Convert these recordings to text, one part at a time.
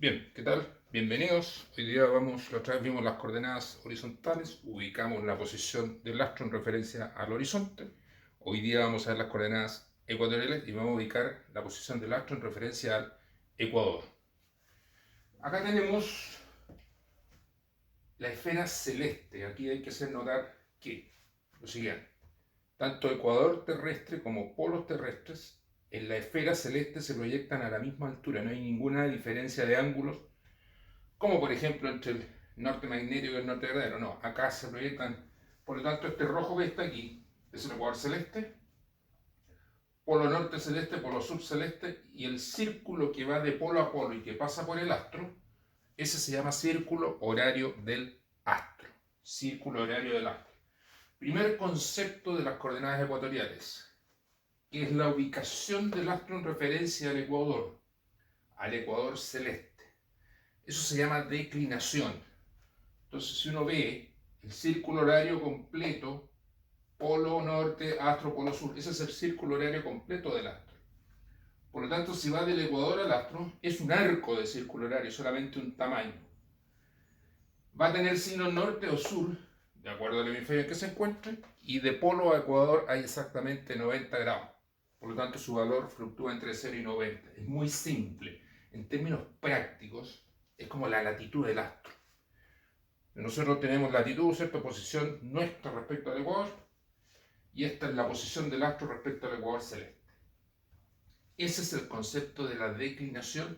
Bien, ¿qué tal? Bienvenidos. Hoy día la otra vez vimos las coordenadas horizontales, ubicamos la posición del astro en referencia al horizonte. Hoy día vamos a ver las coordenadas ecuatoriales y vamos a ubicar la posición del astro en referencia al ecuador. Acá tenemos la esfera celeste. Aquí hay que hacer notar que lo siguiente: tanto ecuador terrestre como polos terrestres en la esfera celeste se proyectan a la misma altura, no hay ninguna diferencia de ángulos, como por ejemplo entre el norte magnético y el norte verdadero. No, acá se proyectan, por lo tanto este rojo que está aquí es el ecuador celeste, polo norte celeste, polo sur celeste, y el círculo que va de polo a polo y que pasa por el astro, ese se llama círculo horario del astro. Círculo horario del astro. Primer concepto de las coordenadas ecuatoriales, que es la ubicación del astro en referencia al ecuador celeste. Eso se llama declinación. Entonces, si uno ve el círculo horario completo, polo norte, astro, polo sur, ese es el círculo horario completo del astro. Por lo tanto, si va del ecuador al astro, es un arco de círculo horario, solamente un tamaño. Va a tener signo norte o sur, de acuerdo al hemisferio en que se encuentre, y de polo a ecuador hay exactamente 90 grados. Por lo tanto, su valor fluctúa entre 0 y 90. Es muy simple. En términos prácticos, es como la latitud del astro. Nosotros tenemos latitud, ¿cierto? Posición nuestra respecto al ecuador, y esta es la posición del astro respecto al ecuador celeste. Ese es el concepto de la declinación,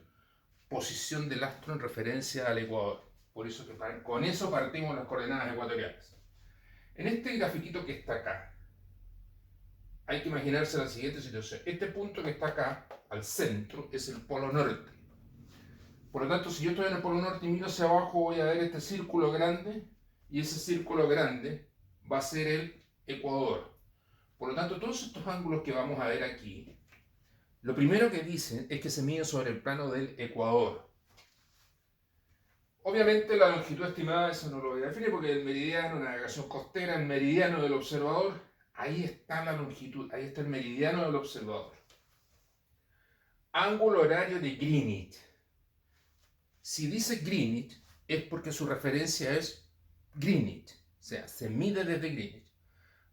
posición del astro en referencia al ecuador. Por eso que con eso partimos las coordenadas ecuatoriales. En este grafiquito que está acá, hay que imaginarse la siguiente situación. Este punto que está acá, al centro, es el polo norte. Por lo tanto, si yo estoy en el polo norte y miro hacia abajo, voy a ver este círculo grande, y ese círculo grande va a ser el ecuador. Por lo tanto, todos estos ángulos que vamos a ver aquí, lo primero que dicen es que se mide sobre el plano del ecuador. Obviamente la longitud estimada, eso no lo voy a definir, porque el meridiano, navegación costera, el meridiano del observador, ahí está la longitud, ahí está el meridiano del observador. Ángulo horario de Greenwich. Si dice Greenwich, es porque su referencia es Greenwich, o sea, se mide desde Greenwich.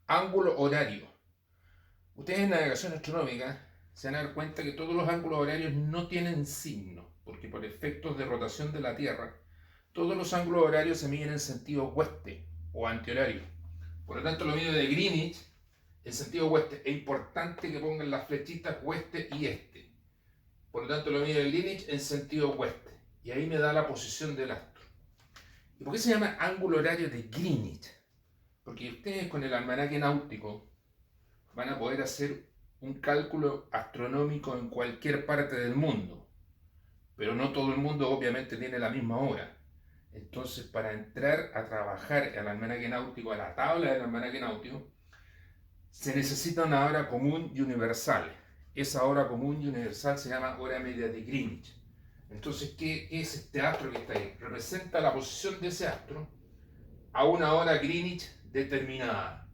Ángulo horario. Ustedes en navegación astronómica se van a dar cuenta que todos los ángulos horarios no tienen signo, porque por efectos de rotación de la Tierra, todos los ángulos horarios se miden en sentido oeste o antihorario. Por lo tanto, lo mido de Greenwich en sentido oeste. Es importante que pongan las flechitas oeste y este. Por lo tanto, lo mido de Greenwich en sentido oeste. Y ahí me da la posición del astro. ¿Y por qué se llama ángulo horario de Greenwich? Porque ustedes con el almanaque náutico van a poder hacer un cálculo astronómico en cualquier parte del mundo. Pero no todo el mundo obviamente tiene la misma hora. Entonces, para entrar a trabajar al almanaque náutico, a la tabla del almanaque náutico, se necesita una hora común y universal. Esa hora común y universal se llama hora media de Greenwich. Entonces, ¿qué es este astro que está ahí? Representa la posición de ese astro a una hora Greenwich determinada,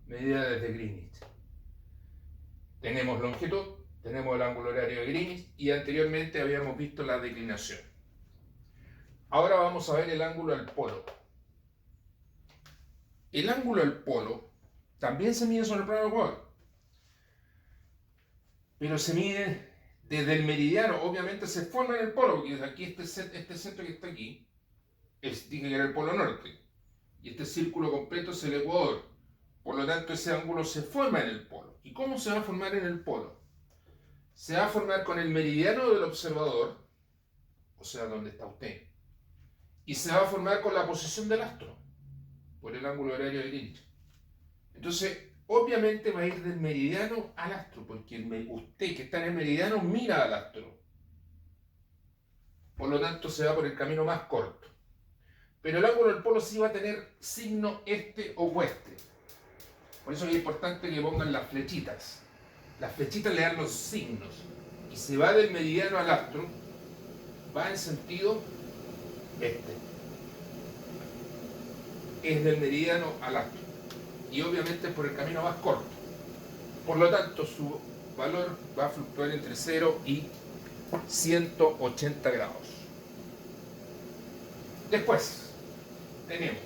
medida desde Greenwich. Tenemos longitud, tenemos el ángulo horario de Greenwich y anteriormente habíamos visto la declinación. Ahora vamos a ver el ángulo al polo. El ángulo al polo también se mide sobre el plano del ecuador, pero se mide desde el meridiano. Obviamente se forma en el polo, porque aquí este centro que está aquí dije que era el polo norte, y este círculo completo es el ecuador. Por lo tanto, ese ángulo se forma en el polo. ¿Y cómo se va a formar en el polo? Se va a formar con el meridiano del observador, o sea, donde está usted, y se va a formar con la posición del astro, por el ángulo horario de Greenwich. Entonces, obviamente va a ir del meridiano al astro, porque usted que está en el meridiano mira al astro. Por lo tanto, se va por el camino más corto. Pero el ángulo del polo sí va a tener signo este o oeste. Por eso es importante que pongan las flechitas. Las flechitas le dan los signos. Y se va del meridiano al astro, va en sentido este. Es del meridiano al astro. Y obviamente es por el camino más corto. Por lo tanto, su valor va a fluctuar entre 0 y 180 grados. Después tenemos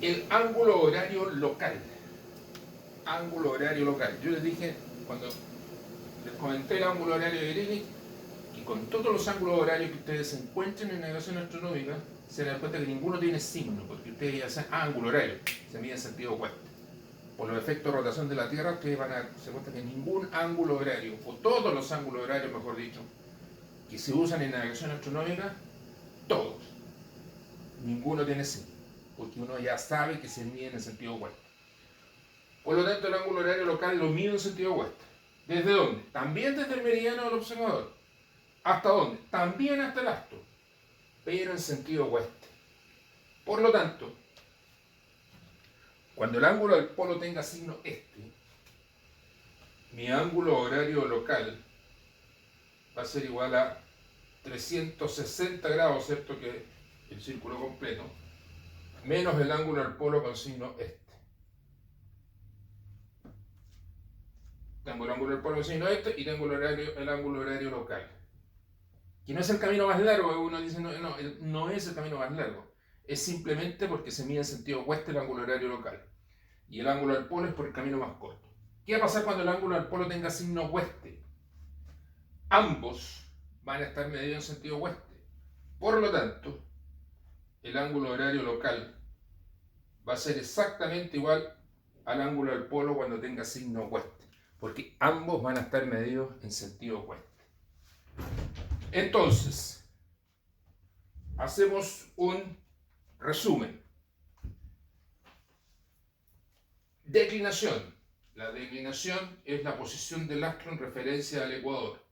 el ángulo horario local. Ángulo horario local. Yo les dije, cuando les comenté el ángulo horario de Greenwich, y con todos los ángulos horarios que ustedes se encuentren en navegación astronómica, se dan cuenta que ninguno tiene signo, porque ustedes ya saben, ángulo horario, se mide en sentido opuesto. Por los efectos de rotación de la Tierra, ustedes van a darse cuenta que ningún ángulo horario, o todos los ángulos horarios, mejor dicho, que se usan en navegación astronómica, todos, ninguno tiene signo, porque uno ya sabe que se mide en el sentido opuesto. Por lo tanto, el ángulo horario local lo mide en sentido opuesto. ¿Desde dónde? También desde el meridiano del observador. ¿Hasta dónde? También hasta el astro, pero en sentido opuesto. Por lo tanto, cuando el ángulo del polo tenga signo este, mi ángulo horario local va a ser igual a 360 grados, ¿cierto? Que el círculo completo, menos el ángulo del polo con signo este. Tengo el ángulo del polo con signo este y tengo el ángulo horario local. Que no es el camino más largo, uno dice, no es el camino más largo. Es simplemente porque se mide en sentido opuesto el ángulo horario local. Y el ángulo del polo es por el camino más corto. ¿Qué va a pasar cuando el ángulo del polo tenga signo opuesto? Ambos van a estar medidos en sentido opuesto. Por lo tanto, el ángulo horario local va a ser exactamente igual al ángulo del polo cuando tenga signo opuesto, porque ambos van a estar medidos en sentido opuesto. Entonces, hacemos un resumen. Declinación. La declinación es la posición del astro en referencia al ecuador.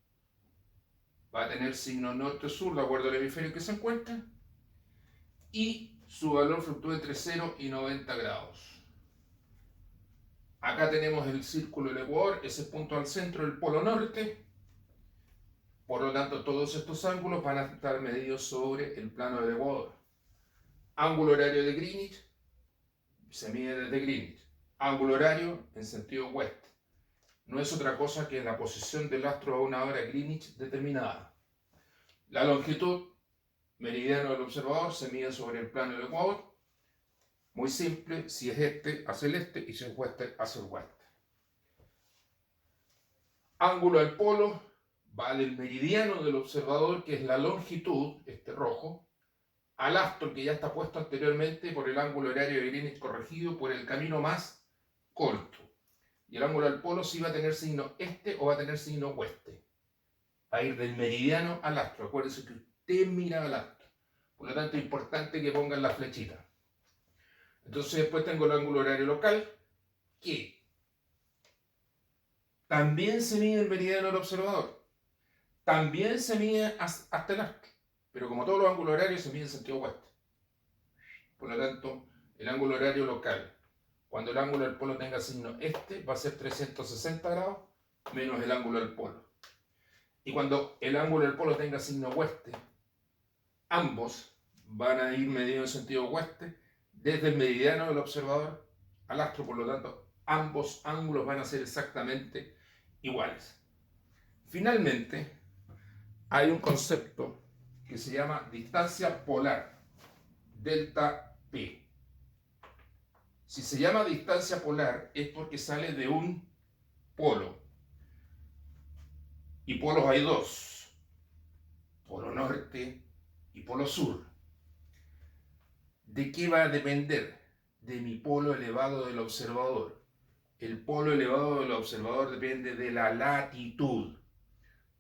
Va a tener signo norte-sur de acuerdo al hemisferio en que se encuentra y su valor fluctúa entre 0 y 90 grados. Acá tenemos el círculo del ecuador, ese punto al centro del polo norte. Por lo tanto, todos estos ángulos van a estar medidos sobre el plano del ecuador. Ángulo horario de Greenwich se mide desde Greenwich. Ángulo horario en sentido opuesto. No es otra cosa que la posición del astro a una hora Greenwich determinada. La longitud meridiano del observador se mide sobre el plano del ecuador. Muy simple, si es este hacia el este y si es oeste hacia el oeste. Ángulo del polo va del meridiano del observador, que es la longitud, este rojo, al astro que ya está puesto anteriormente por el ángulo horario de Greenwich corregido por el camino más corto. Y el ángulo del polo sí va a tener signo este o va a tener signo oeste. Va a ir del meridiano al astro. Acuérdense que usted mira al astro. Por lo tanto, es importante que pongan la flechita. Entonces, después tengo el ángulo horario local, que también se mide el meridiano del observador. También se mide hasta el astro. Pero como todos los ángulos horarios, se mide en sentido opuesto. Por lo tanto, el ángulo horario local, cuando el ángulo del polo tenga signo este, va a ser 360 grados menos el ángulo del polo. Y cuando el ángulo del polo tenga signo opuesto, ambos van a ir medidos en sentido opuesto desde el meridiano del observador al astro. Por lo tanto, ambos ángulos van a ser exactamente iguales. Finalmente, hay un concepto que se llama distancia polar, delta P. Si se llama distancia polar es porque sale de un polo. Y polos hay dos, polo norte y polo sur. ¿De qué va a depender? De mi polo elevado del observador. El polo elevado del observador depende de la latitud.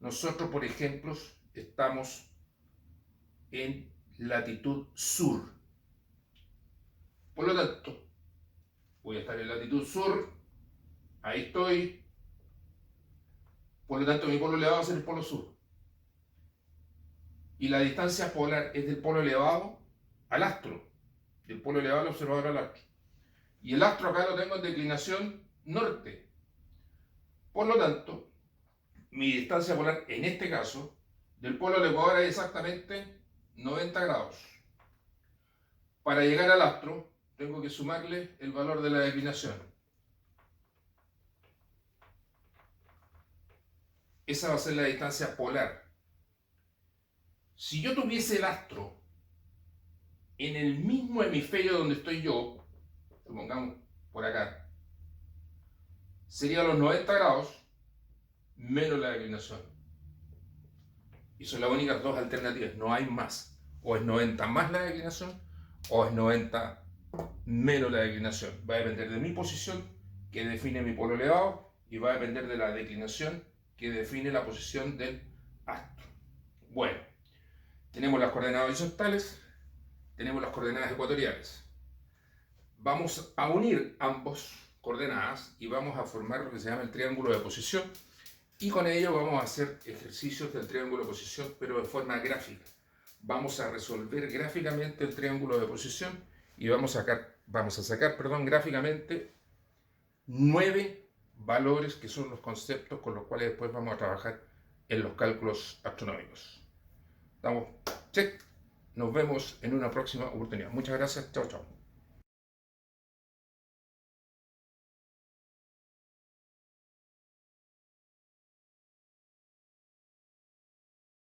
Nosotros, por ejemplo, estamos en latitud sur. Por lo tanto, voy a estar en latitud sur, ahí estoy. Por lo tanto, mi polo elevado va a ser el polo sur. Y la distancia polar es del polo elevado al astro. Del polo elevado al observador al astro. Y el astro acá lo tengo en declinación norte. Por lo tanto, mi distancia polar, en este caso, del polo al ecuador es exactamente 90 grados. Para llegar al astro, tengo que sumarle el valor de la declinación. Esa va a ser la distancia polar. Si yo tuviese el astro en el mismo hemisferio donde estoy yo, supongamos por acá, sería los 90 grados menos la declinación. Y son las únicas dos alternativas, no hay más. O es 90 más la declinación, o es 90 menos la declinación. Va a depender de mi posición, que define mi polo elevado, y va a depender de la declinación, que define la posición del astro. Bueno, tenemos las coordenadas horizontales, tenemos las coordenadas ecuatoriales. Vamos a unir ambos coordenadas y vamos a formar lo que se llama el triángulo de posición, y con ello vamos a hacer ejercicios del triángulo de posición, pero de forma gráfica. Vamos a resolver gráficamente el triángulo de posición y vamos a sacar gráficamente 9 valores que son los conceptos con los cuales después vamos a trabajar en los cálculos astronómicos. Damos check. Nos vemos en una próxima oportunidad. Muchas gracias. Chao, chao.